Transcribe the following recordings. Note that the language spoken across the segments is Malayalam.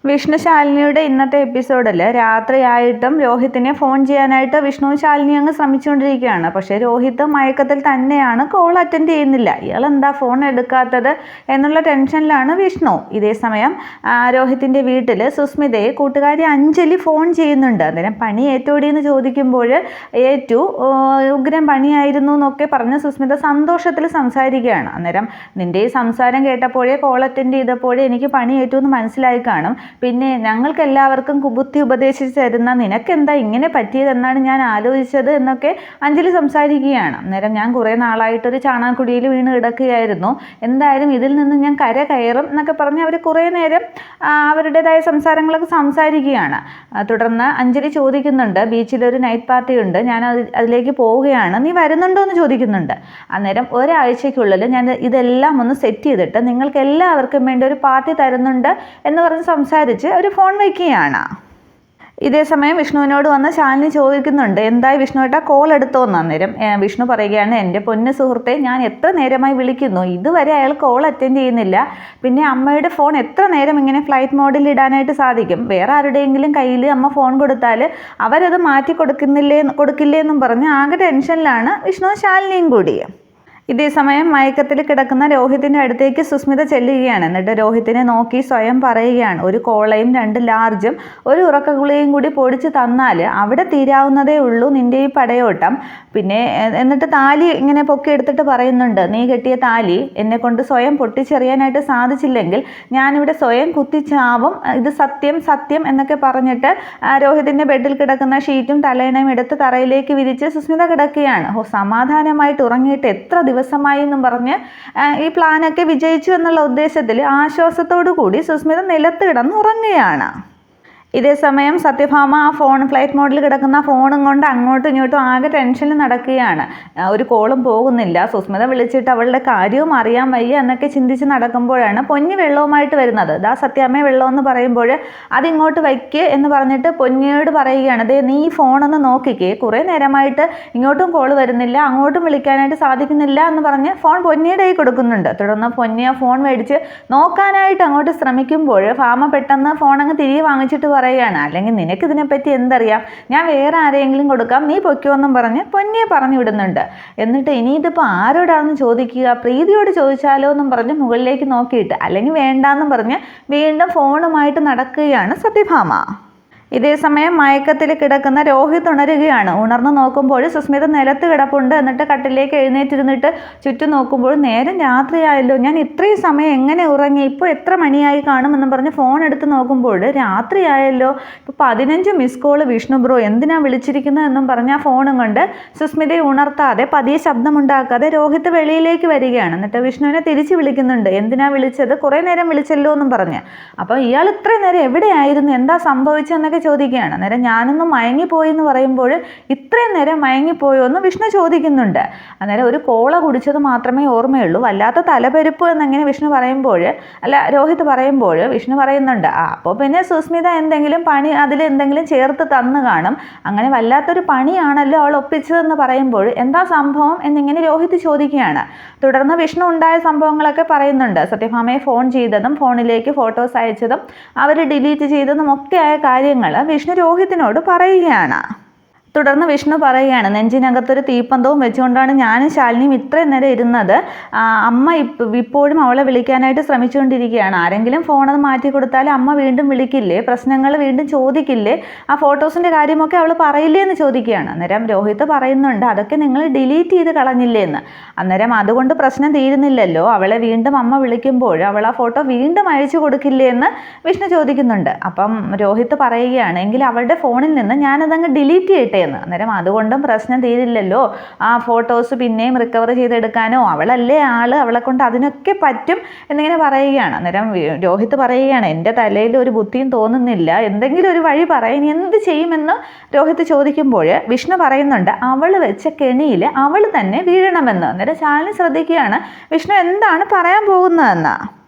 വിഷ്ണു ശാലിനിയുടെ ഇന്നത്തെ എപ്പിസോഡിൽ രാത്രിയായിട്ടും രോഹിത്തിനെ ഫോൺ ചെയ്യാനായിട്ട് വിഷ്ണു ശാലിനി അങ്ങ് ശ്രമിച്ചുകൊണ്ടിരിക്കുകയാണ്. പക്ഷേ രോഹിത്ത് മയക്കത്തിൽ തന്നെയാണ്, കോൾ അറ്റൻഡ് ചെയ്യുന്നില്ല. ഇയാൾ എന്താ ഫോൺ എടുക്കാത്തത് എന്നുള്ള ടെൻഷനിലാണ് വിഷ്ണു. ഇതേ സമയം രോഹിത്തിൻ്റെ വീട്ടിൽ സുസ്മിതയെ കൂട്ടുകാരി അഞ്ജലി ഫോൺ ചെയ്യുന്നുണ്ട്. അന്നേരം പണി ഏറ്റോടിയെന്ന് ചോദിക്കുമ്പോൾ ഏറ്റു, ഉഗ്രം പണിയായിരുന്നു എന്നൊക്കെ പറഞ്ഞ് സുസ്മിത സന്തോഷത്തിൽ സംസാരിക്കുകയാണ്. അന്നേരം നിൻ്റെ ഈ സംസാരം കേട്ടപ്പോഴേ, കോൾ അറ്റൻഡ് ചെയ്തപ്പോഴേ എനിക്ക് പണി ഏറ്റു എന്ന് മനസ്സിലായി കാണും. പിന്നെ ഞങ്ങൾക്ക് എല്ലാവർക്കും ബുദ്ധി ഉപദേശിച്ച് തരുന്ന നിനക്കെന്താ ഇങ്ങനെ പറ്റിയതെന്നാണ് ഞാൻ ആലോചിച്ചത് എന്നൊക്കെ അഞ്ജലി സംസാരിക്കുകയാണ്. അന്നേരം ഞാൻ കുറേ നാളായിട്ടൊരു ചാണാക്കുടിയിൽ വീണ് കിടക്കുകയായിരുന്നു, എന്തായാലും ഇതിൽ നിന്ന് ഞാൻ കര കയറും എന്നൊക്കെ പറഞ്ഞ് അവർ കുറേ നേരം അവരുടേതായ സംസാരങ്ങളൊക്കെ സംസാരിക്കുകയാണ്. തുടർന്ന് അഞ്ജലി ചോദിക്കുന്നുണ്ട്, ബീച്ചിലൊരു നൈറ്റ് പാർട്ടി ഉണ്ട്, ഞാൻ അതിലേക്ക് പോവുകയാണ്, നീ വരുന്നുണ്ടോ എന്ന് ചോദിക്കുന്നുണ്ട്. അന്നേരം ഒരാഴ്ചയ്ക്കുള്ളിൽ ഞാൻ ഇതെല്ലാം ഒന്ന് സെറ്റ് ചെയ്തിട്ട് നിങ്ങൾക്ക് എല്ലാവർക്കും വേണ്ടി ഒരു പാർട്ടി തരുന്നുണ്ട് എന്ന് പറഞ്ഞ് സംസാരിച്ച് ഒരു ഫോൺ വയ്ക്കുകയാണ്. ഇതേ സമയം വിഷ്ണുവിനോട് വന്ന് ശാലിനി ചോദിക്കുന്നുണ്ട്, എന്തായി വിഷ്ണുവേട്ടാ കോൾ എടുത്തോന്ന്. അന്നേരം വിഷ്ണു പറയുകയാണ്, എൻ്റെ പൊന്നു സുഹൃത്തെ, ഞാൻ എത്ര നേരമായി വിളിക്കുന്നു, ഇതുവരെ അയാൾ കോൾ അറ്റൻഡ് ചെയ്യുന്നില്ല. പിന്നെ അമ്മയുടെ ഫോൺ എത്ര നേരം ഇങ്ങനെ ഫ്ലൈറ്റ് മോഡിൽ ഇടാനായിട്ട് സാധിക്കും? വേറെ ആരുടെയെങ്കിലും കയ്യിൽ അമ്മ ഫോൺ കൊടുത്താൽ അവരത് മാറ്റി കൊടുക്കില്ലേ എന്നും പറഞ്ഞ് ആകെ ടെൻഷനിലാണ് വിഷ്ണു ശാലിനിയും കൂടി. ഇതേ സമയം മയക്കത്തിൽ കിടക്കുന്ന രോഹിത്തിൻ്റെ അടുത്തേക്ക് സുസ്മിത ചെല്ലുകയാണ്. എന്നിട്ട് രോഹിത്തിനെ നോക്കി സ്വയം പറയുകയാണ്, ഒരു കോളയും 2 ലാർജും ഒരു ഉറക്കഗുളികയും കൂടി പൊടിച്ച് തന്നാൽ അവിടെ തീരാവുന്നതേ ഉള്ളൂ നിൻ്റെ ഈ പടയോട്ടം. പിന്നെ എന്നിട്ട് താലി ഇങ്ങനെ പൊക്കി എടുത്തിട്ട് പറയുന്നുണ്ട്, നീ കെട്ടിയ താലി എന്നെ കൊണ്ട് സ്വയം പൊട്ടിച്ചെറിയാനായിട്ട് സാധിച്ചില്ലെങ്കിൽ ഞാനിവിടെ സ്വയം കുത്തിച്ചാവും, ഇത് സത്യം സത്യം എന്നൊക്കെ പറഞ്ഞിട്ട് രോഹിത്തിൻ്റെ ബെഡിൽ കിടക്കുന്ന ഷീറ്റും തലേണയും എടുത്ത് തറയിലേക്ക് വിരിച്ച് സുസ്മിത കിടക്കുകയാണ്. സമാധാനമായിട്ട് ഉറങ്ങിയിട്ട് എത്ര ദിവസമായി എന്നും പറഞ്ഞ് ഈ പ്ലാനൊക്കെ വിജയിച്ചു എന്നുള്ള ഉദ്ദേശത്തിൽ ആശ്വാസത്തോടു കൂടി സുസ്മിത നിലത്ത് കിടന്ന് ഉറങ്ങുകയാണ്. ഇതേ സമയം സത്യഭാമ ആ ഫോൺ ഫ്ലൈറ്റ് മോഡിൽ കിടക്കുന്ന ഫോണും കൊണ്ട് അങ്ങോട്ടും ഇങ്ങോട്ടും ആകെ ടെൻഷനിൽ നടക്കുകയാണ്. ഒരു കോളും പോകുന്നില്ല. സുസ്മിത വിളിച്ചിട്ട് അവളുടെ കാര്യവും അറിയാൻ വയ്യ എന്നൊക്കെ ചിന്തിച്ച് നടക്കുമ്പോഴാണ് പൊന്നി വെള്ളവുമായിട്ട് വരുന്നത്. ദാ സത്യാമ്മ വെള്ളം എന്ന് പറയുമ്പോൾ അതിങ്ങോട്ട് വയ്ക്ക് എന്ന് പറഞ്ഞിട്ട് പൊന്നിയോട് പറയുകയാണ്, ദേ നീ ഈ ഫോണൊന്ന് നോക്കിക്കേ, കുറേ നേരമായിട്ട് ഇങ്ങോട്ടും കോൾ വരുന്നില്ല, അങ്ങോട്ടും വിളിക്കാനായിട്ട് സാധിക്കുന്നില്ല എന്ന് പറഞ്ഞ് ഫോൺ പൊന്നിയുടെ കൈ കൊടുക്കുന്നുണ്ട്. തുടർന്ന് പൊന്നി ആ ഫോൺ മേടിച്ച് നോക്കാനായിട്ട് അങ്ങോട്ട് ശ്രമിക്കുമ്പോൾ ഭാമ പെട്ടെന്ന് ഫോൺ അങ്ങ് തിരികെ വാങ്ങിച്ചിട്ട് പറയുകയാണ്, അല്ലെങ്കിൽ നിനക്ക് ഇതിനെപ്പറ്റി എന്തറിയാം, ഞാൻ വേറെ ആരെങ്കിലും കൊടുക്കാം, നീ പൊയ്ക്കോ എന്നും പറഞ്ഞ് പൊന്നിയെ പറഞ്ഞു വിടുന്നുണ്ട്. എന്നിട്ട് ഇനി ഇതിപ്പോൾ ആരോടാണെന്ന് ചോദിക്കുക, പ്രീതിയോട് ചോദിച്ചാലോ എന്നും പറഞ്ഞ് മുകളിലേക്ക് നോക്കിയിട്ട്, അല്ലെങ്കിൽ വേണ്ടാന്നും പറഞ്ഞ് വീണ്ടും ഫോണുമായിട്ട് നടക്കുകയാണ് സത്യഭാമ. ഇതേ സമയം മയക്കത്തിൽ കിടക്കുന്ന രോഹിത് ഉണരുകയാണ്. ഉണർന്ന് നോക്കുമ്പോൾ സുസ്മിത നിലത്ത് കിടപ്പുണ്ട്. എന്നിട്ട് കട്ടിലേക്ക് എഴുന്നേറ്റിരുന്നിട്ട് ചുറ്റും നോക്കുമ്പോൾ നേരം രാത്രിയായല്ലോ, ഞാൻ ഇത്രയും സമയം എങ്ങനെ ഉറങ്ങി, ഇപ്പോൾ എത്ര മണിയായി കാണുമെന്നും പറഞ്ഞ് ഫോൺ എടുത്ത് നോക്കുമ്പോൾ രാത്രിയായല്ലോ, ഇപ്പോൾ 15 മിസ് കോള് വിഷ്ണു ബ്രോ, എന്തിനാ വിളിച്ചിരിക്കുന്നത് എന്നും പറഞ്ഞ് ആ ഫോണും കൊണ്ട് സുസ്മിതയെ ഉണർത്താതെ പതിയെ ശബ്ദമുണ്ടാക്കാതെ രോഹിത് വെളിയിലേക്ക് വരികയാണ്. എന്നിട്ട് വിഷ്ണുവിനെ തിരിച്ച് വിളിക്കുന്നുണ്ട്, എന്തിനാ വിളിച്ചത്, കുറേ നേരം വിളിച്ചല്ലോ എന്നും പറഞ്ഞ്. അപ്പോൾ ഇയാൾ ഇത്രയും നേരം എവിടെയായിരുന്നു, എന്താ സംഭവിച്ചതെന്നൊക്കെ ചോദിക്കുകയാണ്. അന്നേരം ഞാനൊന്ന് മയങ്ങിപ്പോയി എന്ന് പറയുമ്പോൾ ഇത്രയും നേരം മയങ്ങിപ്പോയോ എന്ന് വിഷ്ണു ചോദിക്കുന്നുണ്ട്. അന്നേരം ഒരു കോള കുടിച്ചത് മാത്രമേ ഓർമ്മയുള്ളൂ, വല്ലാത്ത തലപെരുപ്പ് എന്നെങ്ങനെ വിഷ്ണു പറയുമ്പോൾ, രോഹിത് പറയുമ്പോൾ വിഷ്ണു പറയുന്നുണ്ട്, അപ്പോൾ പിന്നെ സുസ്മിത എന്തെങ്കിലും പണി അതിൽ എന്തെങ്കിലും ചേർത്ത് തന്നു കാണും, അങ്ങനെ വല്ലാത്തൊരു പണിയാണല്ലോ അവൾ ഒപ്പിച്ചതെന്ന് പറയുമ്പോൾ എന്താ സംഭവം എന്നിങ്ങനെ രോഹിത് ചോദിക്കുകയാണ്. തുടർന്ന് വിഷ്ണു ഉണ്ടായ സംഭവങ്ങളൊക്കെ പറയുന്നുണ്ട്. സത്യഭാമയെ ഫോൺ ചെയ്തതും ഫോണിലേക്ക് ഫോട്ടോസ് അയച്ചതും അവർ ഡിലീറ്റ് ചെയ്തതും ഒക്കെയായ കാര്യങ്ങൾ വിഷ്ണു രോഹിത്തിനോട് പറയുകയാണ്. തുടർന്ന് വിഷ്ണു പറയുകയാണ്, നെഞ്ചിനകത്തൊരു തീപ്പന്തവും വെച്ചുകൊണ്ടാണ് ഞാനും ശാലിനിയും ഇത്രയും നേരം ഇരുന്നത്. അമ്മ ഇപ്പോഴും അവളെ വിളിക്കാനായിട്ട് ശ്രമിച്ചുകൊണ്ടിരിക്കുകയാണ്. ആരെങ്കിലും ഫോണത് മാറ്റി കൊടുത്താൽ അമ്മ വീണ്ടും വിളിക്കില്ലേ, പ്രശ്നങ്ങൾ വീണ്ടും ചോദിക്കില്ലേ, ആ ഫോട്ടോസിൻ്റെ കാര്യമൊക്കെ അവൾ പറയില്ലേ എന്ന് ചോദിക്കുകയാണ്. അന്നേരം രോഹിത് പറയുന്നുണ്ട്, അതൊക്കെ നിങ്ങൾ ഡിലീറ്റ് ചെയ്ത് കളഞ്ഞില്ലേ എന്ന്. അന്നേരം അതുകൊണ്ട് പ്രശ്നം തീരുന്നില്ലല്ലോ, അവളെ വീണ്ടും അമ്മ വിളിക്കുമ്പോൾ അവൾ ആ ഫോട്ടോ വീണ്ടും അയച്ചു കൊടുക്കില്ലേ എന്ന് വിഷ്ണു ചോദിക്കുന്നുണ്ട്. അപ്പം രോഹിത് പറയുകയാണ്, എങ്കിൽ അവളുടെ ഫോണിൽ നിന്ന് ഞാനതങ്ങ് ഡിലീറ്റ് ചെയ്യട്ടെ എന്ന്. അന്നേരം അതുകൊണ്ടും പ്രശ്നം തീരില്ലല്ലോ, ആ ഫോട്ടോസ് പിന്നെയും റിക്കവർ ചെയ്തെടുക്കാനോ, അവളല്ലേ ആള്, അവളെ കൊണ്ട് അതിനൊക്കെ പറ്റും എന്നിങ്ങനെ പറയുകയാണ്. അന്നേരം രോഹിത് പറയുകയാണ്, എൻ്റെ തലയിൽ ഒരു ബുദ്ധിയും തോന്നുന്നില്ല, എന്തെങ്കിലും ഒരു വഴി പറയും, എന്ത് ചെയ്യുമെന്ന് രോഹിത് ചോദിക്കുമ്പോൾ വിഷ്ണു പറയുന്നുണ്ട്, അവൾ വെച്ച കെണിയിൽ അവൾ തന്നെ വീഴണമെന്ന്. അന്നേരം ശാലിനി ശ്രദ്ധിക്കുകയാണ് വിഷ്ണു എന്താണ് പറയാൻ പോകുന്നതെന്ന്.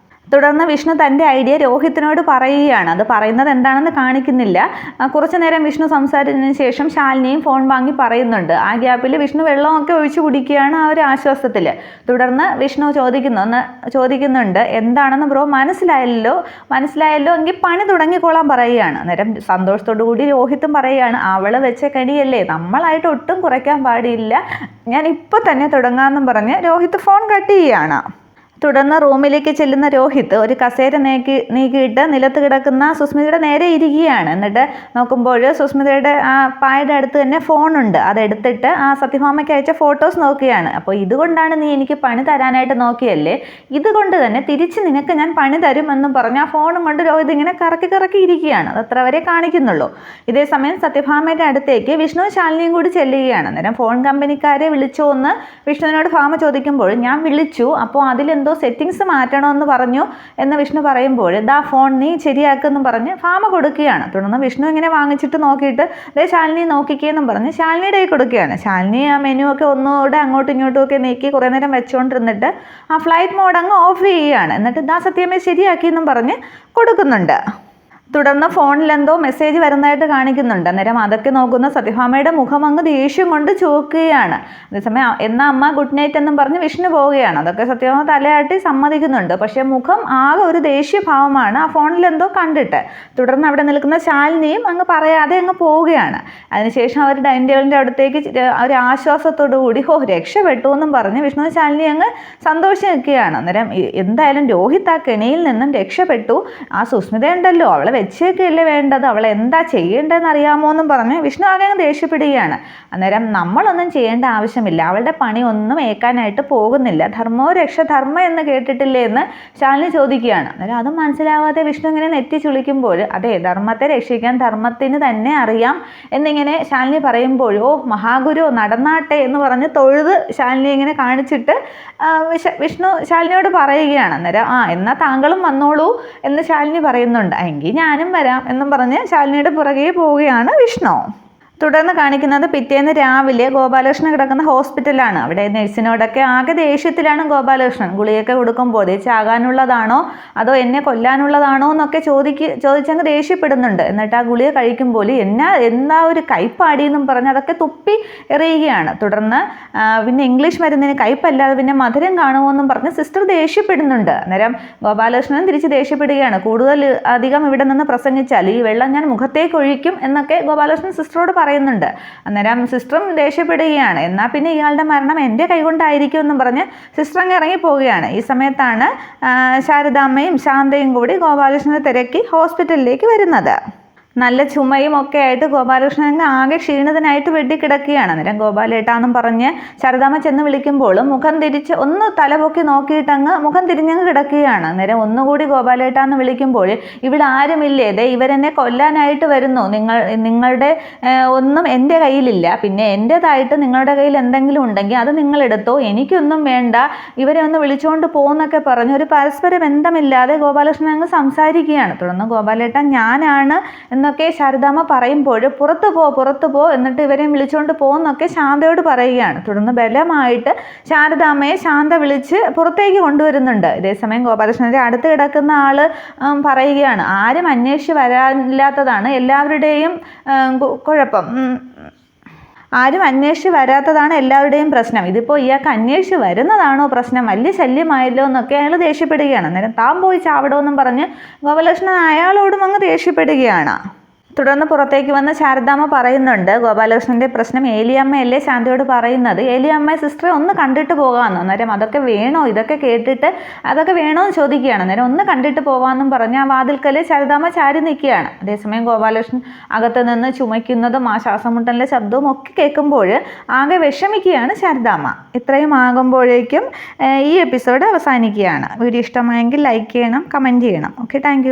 തുടർന്ന് വിഷ്ണു തൻ്റെ ഐഡിയ രോഹിത്തിനോട് പറയുകയാണ്. അത് പറയുന്നത് എന്താണെന്ന് കാണിക്കുന്നില്ല. കുറച്ചു നേരം വിഷ്ണു സംസാരിച്ചതിന് ശേഷം ശാലിനിയും ഫോൺ വാങ്ങി പറയുന്നുണ്ട്. ആ ഗ്യാപ്പിൽ വിഷ്ണു വെള്ളമൊക്കെ ഒഴിച്ചു കുടിക്കുകയാണ് ആ ഒരു ആശ്വാസത്തിൽ. തുടർന്ന് വിഷ്ണു ചോദിക്കുന്നുണ്ട് എന്താണെന്ന് ബ്രോ മനസ്സിലായല്ലോ എങ്കിൽ പണി തുടങ്ങിക്കോളാൻ പറയുകയാണ്. അന്നേരം സന്തോഷത്തോടു കൂടി രോഹിത്തും പറയുകയാണ് അവള് വെച്ച കണിയല്ലേ, നമ്മളായിട്ട് ഒട്ടും കുറയ്ക്കാൻ പാടില്ല, ഞാൻ ഇപ്പോൾ തന്നെ തുടങ്ങാമെന്നും പറഞ്ഞ് രോഹിത്ത് ഫോൺ കട്ട് ചെയ്യുകയാണ്. തുടർന്ന് റൂമിലേക്ക് ചെല്ലുന്ന രോഹിത്ത് ഒരു കസേര നീക്കിയിട്ട് നിലത്ത് കിടക്കുന്ന സുസ്മിതയുടെ നേരെ ഇരിക്കുകയാണ്. എന്നിട്ട് നോക്കുമ്പോൾ സുസ്മിതയുടെ ആ പായുടെ അടുത്ത് തന്നെ ഫോണുണ്ട്. അതെടുത്തിട്ട് ആ സത്യഭാമയ്ക്ക് അയച്ച ഫോട്ടോസ് നോക്കുകയാണ്. അപ്പോൾ ഇതുകൊണ്ടാണ് നീ എനിക്ക് പണി തരാനായിട്ട് നോക്കിയല്ലേ, ഇതുകൊണ്ട് തന്നെ തിരിച്ച് നിനക്ക് ഞാൻ പണി തരുമെന്നും പറഞ്ഞ് ആ ഫോണും കൊണ്ട് രോഹിത് ഇങ്ങനെ കറക്കി ഇരിക്കുകയാണ്. അത് അത്ര വരെ കാണിക്കുന്നുള്ളൂ. ഇതേ സമയം സത്യഭാമയുടെ അടുത്തേക്ക് വിഷ്ണു ശാലിനിയും കൂടി ചെല്ലുകയാണ്. അന്നേരം ഫോൺ കമ്പനിക്കാരെ വിളിച്ചോ എന്ന് വിഷ്ണുവിനോട് ഭാമ ചോദിക്കുമ്പോൾ ഞാൻ വിളിച്ചു, അപ്പോൾ അതിലെന്തോ സെറ്റിങ്സ് മാറ്റണമെന്ന് പറഞ്ഞു എന്ന് വിഷ്ണു പറയുമ്പോൾ ദാ ഫോൺ നീ ശരിയാക്കുമെന്നും പറഞ്ഞ് ഭാമ കൊടുക്കുകയാണ്. തുടർന്ന് വിഷ്ണു ഇങ്ങനെ വാങ്ങിച്ചിട്ട് നോക്കിയിട്ട് ദേ ശാലിനി നോക്കിക്കേന്നും പറഞ്ഞ് ശാലിനിയുടെ കൈ കൊടുക്കുകയാണ്. ശാലിനി ആ മെനു ഒക്കെ ഒന്നുകൂടെ അങ്ങോട്ടും ഇങ്ങോട്ടും ഒക്കെ നീക്കി കുറേ നേരം വെച്ചുകൊണ്ടിരുന്നിട്ട് ആ ഫ്ലൈറ്റ് മോഡ് അങ്ങ് ഓഫ് ചെയ്യുകയാണ്. എന്നിട്ട് ദാ സത്യമേ ശരിയാക്കിയെന്നും പറഞ്ഞ് കൊടുക്കുന്നുണ്ട്. തുടർന്ന് ഫോണിൽ എന്തോ മെസ്സേജ് വരുന്നതായിട്ട് കാണിക്കുന്നുണ്ട്. അന്നേരം അതൊക്കെ നോക്കുന്ന സത്യഭാമയുടെ മുഖം അങ്ങ് ദേഷ്യം കൊണ്ട് ചോക്കുകയാണ്. അതേസമയം എന്നാ അമ്മ ഗുഡ് നൈറ്റ് എന്നും പറഞ്ഞ് വിഷ്ണു പോവുകയാണ്. അതൊക്കെ സത്യഭാമ തലയാട്ടി സമ്മതിക്കുന്നുണ്ട്. പക്ഷേ മുഖം ആകെ ഒരു ദേഷ്യഭാവമാണ് ആ ഫോണിൽ എന്തോ കണ്ടിട്ട്. തുടർന്ന് അവിടെ നിൽക്കുന്ന ശാലിനിയും അങ്ങ് പറയാതെ അങ്ങ് പോവുകയാണ്. അതിനുശേഷം അവർ ഡൈനിങ് ടേബിളിൻ്റെ അടുത്തേക്ക് ഒരു ആശ്വാസത്തോടു കൂടി രക്ഷപ്പെട്ടു എന്നും പറഞ്ഞ് വിഷ്ണു ശാലിനി അങ്ങ് സന്തോഷം നിൽക്കുകയാണ്. അന്നേരം എന്തായാലും രോഹിത് ആ കെണിയിൽ നിന്നും രക്ഷപ്പെട്ടു. ആ സുസ്മിത ഉണ്ടല്ലോ അവളെ വെച്ചേക്കല്ലേ വേണ്ടത്, അവൾ എന്താ ചെയ്യേണ്ടതെന്ന് അറിയാമോ എന്നും പറഞ്ഞ് വിഷ്ണു ആകെ അങ്ങ് ദേഷ്യപ്പെടുകയാണ്. അന്നേരം നമ്മളൊന്നും ചെയ്യേണ്ട ആവശ്യമില്ല, അവളുടെ പണി ഒന്നും ഏൽക്കാനായിട്ട് പോകുന്നില്ല, ധർമ്മോ രക്ഷ ധർമ്മ എന്ന് കേട്ടിട്ടില്ലേ എന്ന് ശാലിനി ചോദിക്കുകയാണ്. അന്നേരം അതും മനസ്സിലാവാതെ വിഷ്ണു ഇങ്ങനെ നെറ്റി ചുളിക്കുമ്പോൾ അതെ ധർമ്മത്തെ രക്ഷിക്കാൻ ധർമ്മത്തിന് തന്നെ അറിയാം എന്നിങ്ങനെ ശാലിനി പറയുമ്പോൾ ഓ മഹാഗുരു നടന്നാട്ടെ എന്ന് പറഞ്ഞ് തൊഴുത് ശാലിനി ഇങ്ങനെ കാണിച്ചിട്ട് വിഷ്ണു ശാലിനിയോട് പറയുകയാണ്. അന്നേരം എന്നാൽ താങ്കളും വന്നോളൂ എന്ന് ശാലിനി പറയുന്നുണ്ട്. എങ്കിൽ ഞാനും വരാം എന്നും പറഞ്ഞ് ശാലിനിയുടെ പുറകെ പോവുകയാണ് വിഷ്ണു. തുടർന്ന് കാണിക്കുന്നത് പിറ്റേന്ന് രാവിലെ ഗോപാലകൃഷ്ണൻ കിടക്കുന്ന ഹോസ്പിറ്റലാണ്. അവിടെ നഴ്സിനോടൊക്കെ ആകെ ദേഷ്യത്തിലാണ് ഗോപാലകൃഷ്ണൻ. ഗുളിയൊക്കെ കൊടുക്കുമ്പോൾ ചാകാനുള്ളതാണോ അതോ എന്നെ കൊല്ലാനുള്ളതാണോ എന്നൊക്കെ ചോദിച്ചങ്ങ് ദേഷ്യപ്പെടുന്നുണ്ട്. എന്നിട്ട് ആ ഗുളിക കഴിക്കുമ്പോൾ എന്താ ഒരു കയ്പാടിയെന്നും പറഞ്ഞ് അതൊക്കെ തുപ്പി എറിയുകയാണ്. തുടർന്ന് പിന്നെ ഇംഗ്ലീഷ് മരുന്നിന് കയ്പല്ലാതെ പിന്നെ മധുരം കാണുമോ എന്നും പറഞ്ഞ് സിസ്റ്റർ ദേഷ്യപ്പെടുന്നുണ്ട്. അന്നേരം ഗോപാലകൃഷ്ണൻ തിരിച്ച് ദേഷ്യപ്പെടുകയാണ്. അധികം ഇവിടെ നിന്ന് പ്രസംഗിച്ചാൽ ഈ വെള്ളം ഞാൻ മുഖത്തേക്ക് ഒഴിക്കും എന്നൊക്കെ ഗോപാലകൃഷ്ണൻ സിസ്റ്ററോട് പറയുന്നുണ്ട്. അന്നേരം സിസ്റ്ററും ദേഷ്യപ്പെടുകയാണ്. എന്നാൽ പിന്നെ ഇയാളുടെ മരണം എൻ്റെ കൈകൊണ്ടായിരിക്കും എന്നും പറഞ്ഞ് സിസ്റ്റർ അങ്ങ് ഇറങ്ങിപ്പോവുകയാണ്. ഈ സമയത്താണ് ശാരദാമ്മയും ശാന്തയും കൂടി ഗോപാലകൃഷ്ണനെ തിരക്കി ഹോസ്പിറ്റലിലേക്ക് വരുന്നത്. നല്ല ചുമയും ഒക്കെ ആയിട്ട് ഗോപാലകൃഷ്ണൻ ആകെ ക്ഷീണിതനായിട്ട് വെട്ടിക്കിടക്കുകയാണ്. അന്നേരം ഗോപാലേട്ടാന്നും പറഞ്ഞ് ശാരദാമ്മ ചെന്ന് വിളിക്കുമ്പോൾ മുഖം തിരിച്ച് ഒന്ന് തലപൊക്കി നോക്കിയിട്ടങ്ങ് മുഖം തിരിഞ്ഞങ്ങ് കിടക്കുകയാണ്. അന്നേരം ഒന്നുകൂടി ഗോപാലേട്ടാന്ന് വിളിക്കുമ്പോൾ ഇവിടെ ആരുമില്ലേ, ദേ ഇവരെന്നെ കൊല്ലാനായിട്ട് വരുന്നു, നിങ്ങളുടെ ഒന്നും എൻ്റെ കയ്യിലില്ല, പിന്നെ എൻ്റേതായിട്ട് നിങ്ങളുടെ കയ്യിൽ എന്തെങ്കിലും ഉണ്ടെങ്കിൽ അത് നിങ്ങളെടുത്തോ, എനിക്കൊന്നും വേണ്ട, ഇവരെ ഒന്ന് വിളിച്ചുകൊണ്ട് പോകുന്നൊക്കെ പറഞ്ഞ് ഒരു പരസ്പര ബന്ധമില്ലാതെ ഗോപാലകൃഷ്ണൻ അങ്ങ് സംസാരിക്കുകയാണ്. തുടർന്ന് ഗോപാലേട്ടൻ ഞാനാണ് എന്നൊക്കെ ശാരദാമ്മ പറയുമ്പോൾ പുറത്തു പോ എന്നിട്ട് ഇവരെയും വിളിച്ചുകൊണ്ട് പോകുന്നൊക്കെ ശാന്തയോട് പറയുകയാണ്. തുടർന്ന് ബലമായിട്ട് ശാരദാമ്മയെ ശാന്ത വിളിച്ച് പുറത്തേക്ക് കൊണ്ടുവരുന്നുണ്ട്. ഇതേസമയം ഗോപാലകൃഷ്ണൻ്റെ അടുത്ത് കിടക്കുന്ന ആള് പറയുകയാണ് ആരും അന്വേഷിച്ച് വരാനില്ലാത്തതാണ് എല്ലാവരുടെയും കുഴപ്പം, ആരും അന്വേഷിച്ച് വരാത്തതാണ് എല്ലാവരുടെയും പ്രശ്നം, ഇതിപ്പോൾ ഇയാൾക്ക് അന്വേഷിച്ച് വരുന്നതാണോ പ്രശ്നം, വലിയ ശല്യമായല്ലോ എന്നൊക്കെ അയാൾ ദേഷ്യപ്പെടുകയാണ്. അന്നേരം താൻ പോയി ചാവടമെന്നും പറഞ്ഞ് ഗോപാലകൃഷ്ണൻ അയാളോടും അങ്ങ് ദേഷ്യപ്പെടുകയാണ്. തുടർന്ന് പുറത്തേക്ക് വന്ന് ശാരദാമ്മ പറയുന്നുണ്ട് ഗോപാലകൃഷ്ണൻ്റെ പ്രശ്നം ഏലിയമ്മയല്ലേ ശാന്തയോട് പറയുന്നത്, ഏലിയമ്മ സിസ്റ്ററെ ഒന്ന് കണ്ടിട്ട് പോകാമെന്ന്. അന്നേരം അതൊക്കെ വേണോ, ഇതൊക്കെ കേട്ടിട്ട് അതൊക്കെ വേണോ എന്ന് ചോദിക്കുകയാണ്. അന്നേരം ഒന്ന് കണ്ടിട്ട് പോകാമെന്നും പറഞ്ഞ് ആ വാതിൽക്കൽ ശാരദാമ്മ ചാരി നിൽക്കുകയാണ്. അതേസമയം ഗോപാലകൃഷ്ണൻ അകത്ത് നിന്ന് ചുമയ്ക്കുന്നതും ആ ശ്വാസമുട്ടലിൻ്റെ ശബ്ദവും ഒക്കെ കേൾക്കുമ്പോൾ ആകെ വിഷമിക്കുകയാണ് ശാരദാമ്മ. ഇത്രയും ആകുമ്പോഴേക്കും ഈ എപ്പിസോഡ് അവസാനിക്കുകയാണ്. വീഡിയോ ഇഷ്ടമായെങ്കിൽ ലൈക്ക് ചെയ്യണം, കമൻറ്റ് ചെയ്യണം. Okay, thank you.